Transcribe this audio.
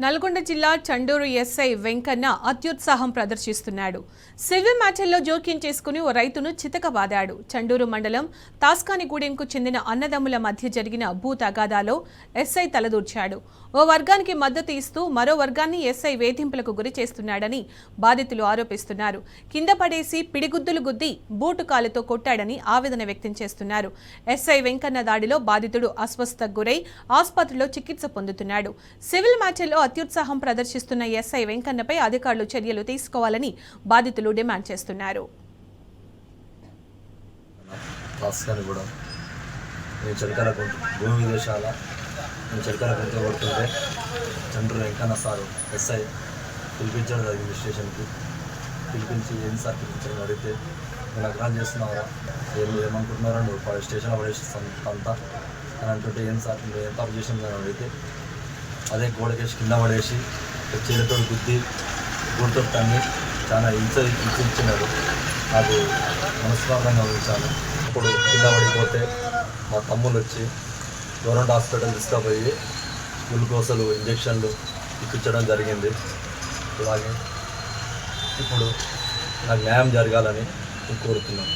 నల్గొండ జిల్లా చండూరు ఎస్ఐ వెంకన్న అత్యుత్సాహం ప్రదర్శిస్తున్నాడు. సివిల్ మ్యాటర్లో జోక్యం చేసుకుని ఓ రైతును చితకబాదాడు. చండూరు మండలం తాస్కానిగూడెంకు చెందిన అన్నదమ్ముల మధ్య జరిగిన భూ తగాదాలో ఎస్ఐ తలదూర్చాడు. ఓ వర్గానికి మద్దతు ఇస్తూ మరో వర్గాన్ని ఎస్ఐ వేధింపులకు గురి చేస్తున్నాడని బాధితులు ఆరోపిస్తున్నారు. కింద పడేసి పిడిగుద్దులు గుద్ది బూటుకాలతో కొట్టాడని ఆవేదన వ్యక్తం చేస్తున్నారు. ఎస్ఐ వెంకన్న దాడిలో బాధితుడు అస్వస్థకు గురై ఆసుపత్రిలో చికిత్స పొందుతున్నాడు. సివిల్ మ్యాటర్లో అత్యుత్సాహం ప్రదర్శిస్తున్న ఎస్ఐ వెంకన్నపై అధికారులు చర్యలు తీసుకోవాలని బాధితులు డిమాండ్ చేస్తున్నారు. చంద్రుడు వెంకన్న సారు ఎస్ఐ పిలిపించడం జరిగింది. స్టేషన్కి పిలిపించి ఏం సార్ పిలిపించడం అడిగితే నేను అగ్రాలు చేస్తున్నావా, ఏమనుకుంటున్నారా నువ్వు స్టేషన్లో పడేసి అంతా అని అంటుంటే ఏం సార్ నువ్వు ఏం తప్పు చేసిన అడిగితే అదే గోడకేసి కింద పడేసి చేతితో గుద్ది గూడుతో తన్ని చాలా హింసించినాడు. నాకు మనస్ఫూర్తంగా ఉంచాను. ఇప్పుడు కింద పడిపోతే మా తమ్ముళ్ళు వచ్చి గవర్నమెంట్ హాస్పిటల్ తీసుకుపోయి గ్లూకోజులు ఇంజక్షన్లు ఇప్పించడం జరిగింది. అలాగే ఇప్పుడు నాకు న్యాయం జరగాలని కోరుతున్నాను.